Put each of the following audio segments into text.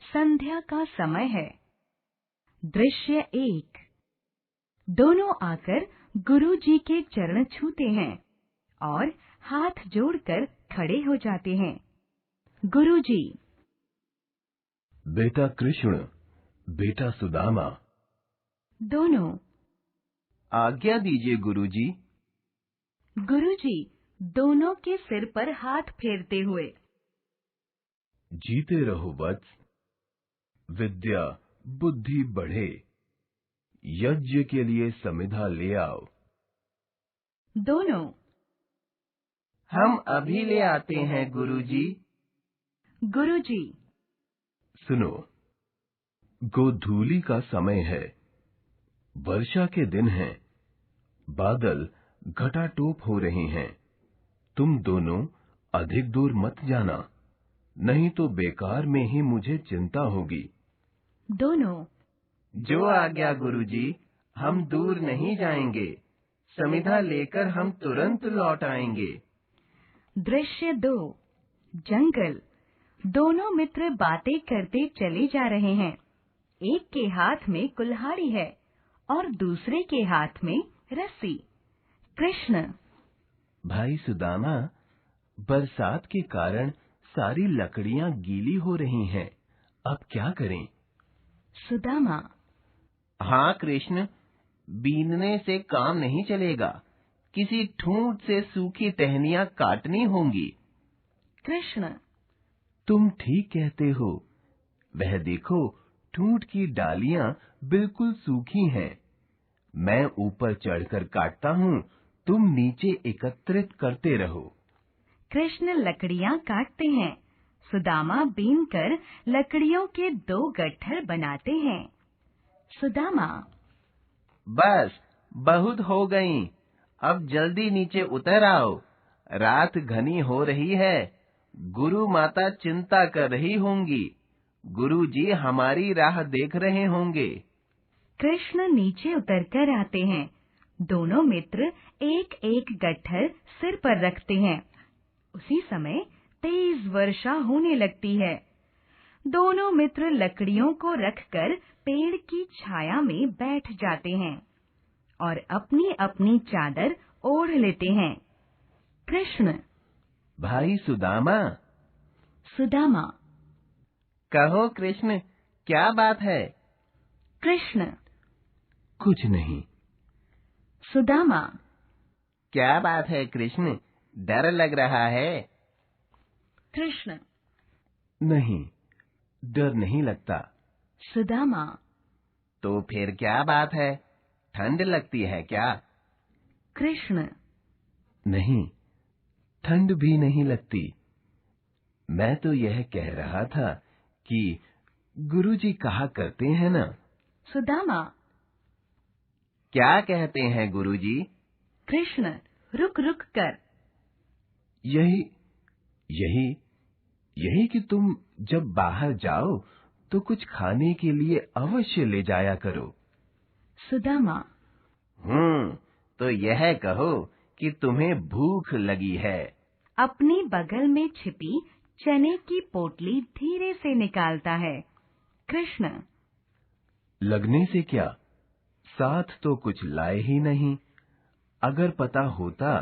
संध्या का समय है। दृश्य 1। दोनों आकर गुरुजी के चरण छूते हैं और हाथ जोड़कर खड़े हो जाते हैं। गुरुजी। बेटा कृष्ण, बेटा सुदामा। दोनों। आज्ञा दीजिए गुरुजी। गुरुजी दोनों के सिर पर हाथ फेरते हुए। जीते रहो वत्स, विद्या बुद्धि बढ़े, यज्ञ के लिए समिधा ले आओ। दोनों। हम अभी ले आते हैं गुरुजी। गुरुजी। सुनो, गोधूली का समय है, वर्षा के दिन हैं, बादल घटाटोप हो रहे हैं। तुम दोनों अधिक दूर मत जाना, नहीं तो बेकार में ही मुझे चिंता होगी। दोनों। जो आज्ञा गुरुजी, हम दूर नहीं जाएंगे, समिधा लेकर हम तुरंत लौट आएंगे। दृश्य 2। जंगल। दोनों मित्र बातें करते चले जा रहे हैं। एक के हाथ में कुल्हाड़ी है और दूसरे के हाथ में रस्सी। कृष्ण। भाई सुदामा, बरसात के कारण सारी लकड़ियां गीली हो रही हैं, अब क्या करें? सुदामा। हाँ कृष्ण, बीनने से काम नहीं चलेगा, किसी ठूंठ से सूखी टहनियां काटनी होंगी। कृष्ण। तुम ठीक कहते हो, वह देखो ठूंठ की डालियां बिल्कुल सूखी हैं। मैं ऊपर चढ़कर काटता हूँ, तुम नीचे एकत्रित करते रहो। कृष्ण लकड़ियां काटते हैं। सुदामा बीनकर लकड़ियों के 2 गट्ठर बनाते हैं। सुदामा। बस बहुत हो गई, अब जल्दी नीचे उतर आओ, रात घनी हो रही है, गुरु माता चिंता कर रही होंगी, गुरुजी हमारी राह देख रहे होंगे। कृष्ण नीचे उतरकर आते हैं। दोनों मित्र एक एक गट्ठर सिर पर रखते हैं। उसी समय तेज वर्षा होने लगती है। दोनों मित्र लकड़ियों को रखकर पेड़ की छाया में बैठ जाते हैं और अपनी अपनी चादर ओढ़ लेते हैं। कृष्ण। भाई सुदामा। सुदामा। कहो कृष्ण, क्या बात है? कृष्ण। कुछ नहीं। सुदामा। क्या बात है कृष्ण, डर लग रहा है? कृष्ण। नहीं, डर नहीं लगता। सुदामा। तो फिर क्या बात है, ठंड लगती है क्या? कृष्ण। नहीं, ठंड भी नहीं लगती। मैं तो यह कह रहा था कि गुरुजी कहा करते हैं ना। सुदामा। क्या कहते हैं गुरुजी? कृष्ण रुक रुक कर। यही यही यही कि तुम जब बाहर जाओ तो कुछ खाने के लिए अवश्य ले जाया करो। सुदामा। तो यह कहो कि तुम्हें भूख लगी है। अपनी बगल में छिपी चने की पोटली धीरे से निकालता है। कृष्ण। लगने से क्या, साथ तो कुछ लाए ही नहीं। अगर पता होता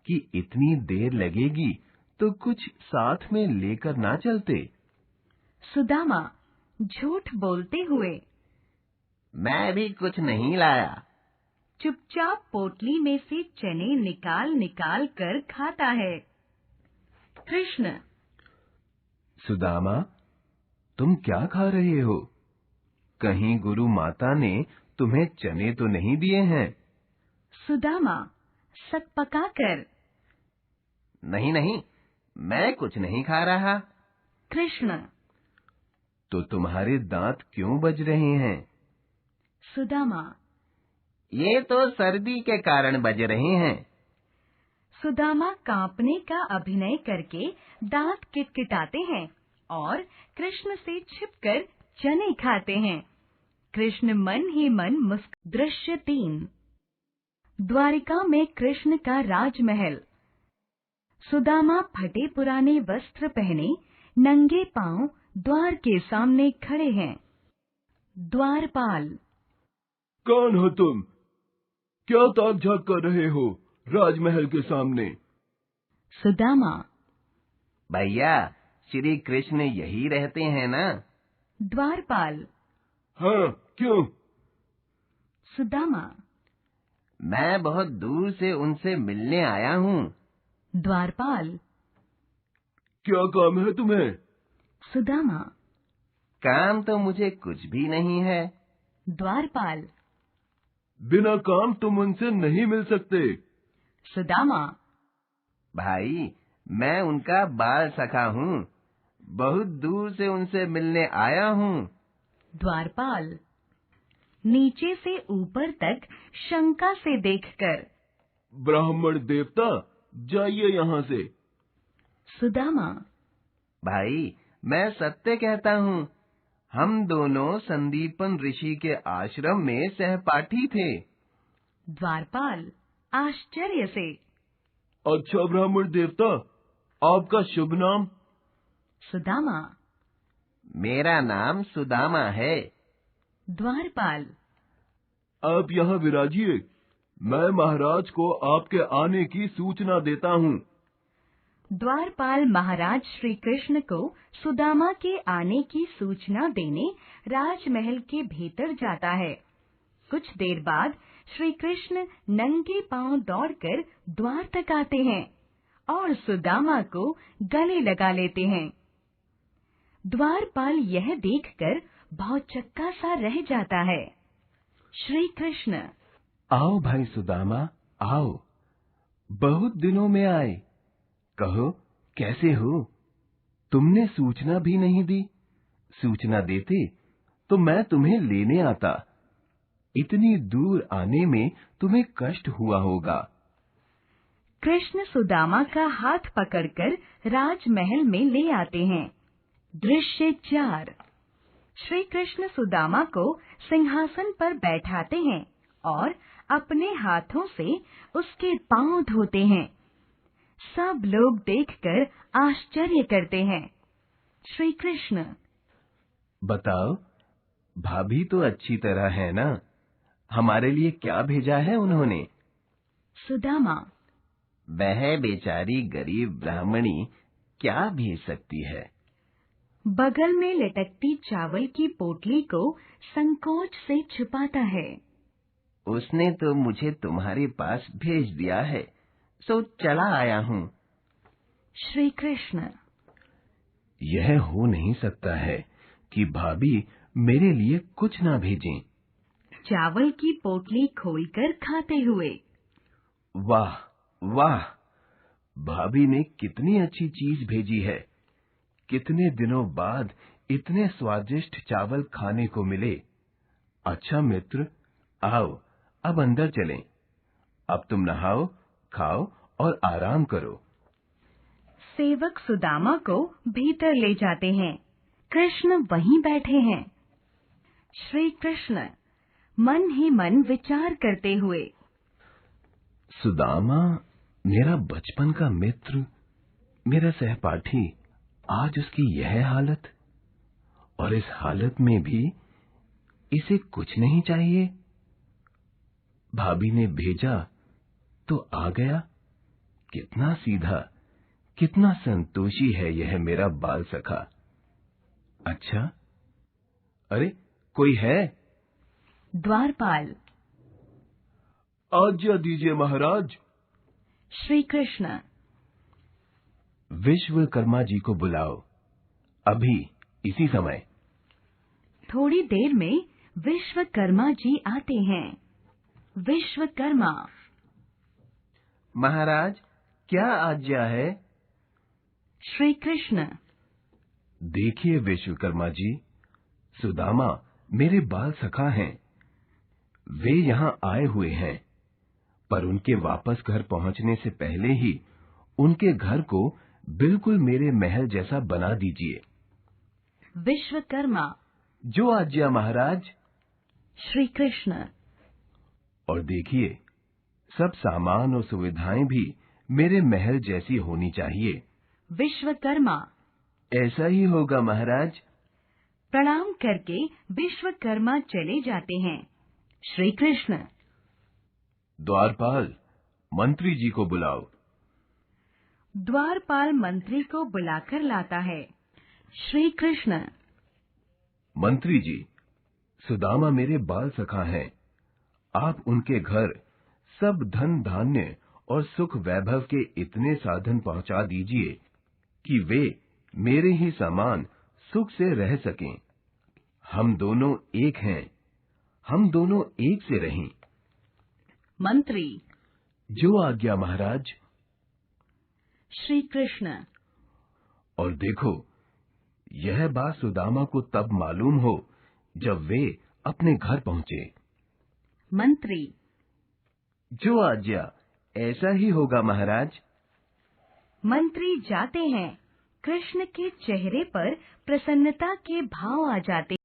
कि इतनी देर लगेगी तो कुछ साथ में लेकर ना चलते। सुदामा झूठ बोलते हुए। मैं भी कुछ नहीं लाया। चुपचाप पोटली में से चने निकाल निकाल कर खाता है। कृष्ण। सुदामा, तुम क्या खा रहे हो? कहीं गुरु माता ने तुम्हें चने तो नहीं दिए हैं? सुदामा सकपकाकर। नहीं नहीं, मैं कुछ नहीं खा रहा। कृष्ण। तो तुम्हारे दांत क्यों बज रहे हैं? सुदामा। ये तो सर्दी के कारण बज रहे हैं। सुदामा कांपने का अभिनय करके दांत किटकिटाते हैं और कृष्ण से छिपकर चने खाते हैं। कृष्ण मन ही मन दृश्य 3। द्वारिका में कृष्ण का राजमहल। सुदामा फटे पुराने वस्त्र पहने नंगे पांव द्वार के सामने खड़े हैं। द्वारपाल। कौन हो तुम? क्या ताक झाक कर रहे हो राजमहल के सामने? सुदामा। भैया, श्री कृष्ण यही रहते हैं ना? द्वारपाल। हाँ, क्यों? सुदामा। मैं बहुत दूर से उनसे मिलने आया हूँ। द्वारपाल। क्या काम है तुम्हें? सुदामा। काम तो मुझे कुछ भी नहीं है। द्वारपाल। बिना काम तुम उनसे नहीं मिल सकते। सुदामा। भाई, मैं उनका बाल सखा हूँ। बहुत दूर से उनसे मिलने आया हूँ। द्वारपाल। नीचे से ऊपर तक शंका से देखकर। ब्राह्मण देवता, जाइए यहाँ से। सुदामा। भाई, मैं सत्य कहता हूँ। हम दोनों संदीपन ऋषि के आश्रम में सहपाठी थे। द्वारपाल आश्चर्य से। अच्छा ब्राह्मण देवता, आपका शुभ नाम? सुदामा। मेरा नाम सुदामा है। द्वारपाल। आप यहाँ विराजिए। मैं महाराज को आपके आने की सूचना देता हूँ। द्वारपाल महाराज श्री कृष्ण को सुदामा के आने की सूचना देने राजमहल के भीतर जाता है। कुछ देर बाद श्री कृष्ण नंगे पांव दौड़कर द्वार तक आते हैं और सुदामा को गले लगा लेते हैं। द्वारपाल यह देखकर भौचक्का सा रह जाता है। श्री कृष्ण। आओ भाई सुदामा, आओ। बहुत दिनों में आए। कहो, कैसे हो? तुमने सूचना भी नहीं दी। सूचना देते तो मैं तुम्हें लेने आता। इतनी दूर आने में तुम्हें कष्ट हुआ होगा। कृष्ण सुदामा का हाथ पकड़कर राजमहल में ले आते हैं। दृश्य 4। श्री कृष्ण सुदामा को सिंहासन पर बैठाते हैं और अपने हाथों से उसके पांव धोते हैं। सब लोग देखकर आश्चर्य करते हैं। श्री कृष्ण। बताओ, भाभी तो अच्छी तरह है ना? हमारे लिए क्या भेजा है उन्होंने? सुदामा। वह बेचारी गरीब ब्राह्मणी क्या भेज सकती है? बगल में लटकती चावल की पोटली को संकोच से छुपाता है। उसने तो मुझे तुम्हारे पास भेज दिया है, सो चला आया हूँ। श्री कृष्ण। यह हो नहीं सकता है कि भाभी मेरे लिए कुछ ना भेजें। चावल की पोटली खोलकर खाते हुए। वाह वाह, भाभी ने कितनी अच्छी चीज भेजी है। कितने दिनों बाद इतने स्वादिष्ट चावल खाने को मिले। अच्छा मित्र, आओ अब अंदर चलें। अब तुम नहाओ, खाओ और आराम करो। सेवक सुदामा को भीतर ले जाते हैं। कृष्ण वहीं बैठे हैं। श्री कृष्ण मन ही मन विचार करते हुए। सुदामा मेरा बचपन का मित्र, मेरा सहपाठी, आज उसकी यह हालत, और इस हालत में भी इसे कुछ नहीं चाहिए। भाभी ने भेजा तो आ गया। कितना सीधा, कितना संतोषी है यह मेरा बाल सखा। अच्छा, अरे कोई है? द्वारपाल। आज्ञा दीजिए महाराज। श्री कृष्ण। विश्वकर्मा जी को बुलाओ, अभी इसी समय। थोड़ी देर में विश्वकर्मा जी आते हैं। विश्वकर्मा। महाराज, क्या आज्ञा है? श्री कृष्ण। देखिए विश्वकर्मा जी, सुदामा मेरे बाल सखा हैं। वे यहाँ आए हुए हैं, पर उनके वापस घर पहुंचने से पहले ही उनके घर को बिल्कुल मेरे महल जैसा बना दीजिए। विश्वकर्मा। जो आज्ञा महाराज। श्री कृष्ण। और देखिए, सब सामान और सुविधाएं भी मेरे महल जैसी होनी चाहिए। विश्वकर्मा। ऐसा ही होगा महाराज। प्रणाम करके विश्वकर्मा चले जाते हैं। श्री कृष्ण। द्वारपाल, मंत्री जी को बुलाओ। द्वारपाल मंत्री को बुलाकर लाता है। श्री कृष्ण। मंत्री जी, सुदामा मेरे बाल सखा हैं। आप उनके घर सब धन धान्य और सुख वैभव के इतने साधन पहुंचा दीजिए कि वे मेरे ही समान सुख से रह सकें। हम दोनों एक हैं, हम दोनों एक से रहें। मंत्री। जो आज्ञा महाराज। श्री कृष्ण। और देखो, यह बात सुदामा को तब मालूम हो जब वे अपने घर पहुंचे। मंत्री। जो आज्ञा, ऐसा ही होगा महाराज। मंत्री जाते हैं। कृष्ण के चेहरे पर प्रसन्नता के भाव आ जाते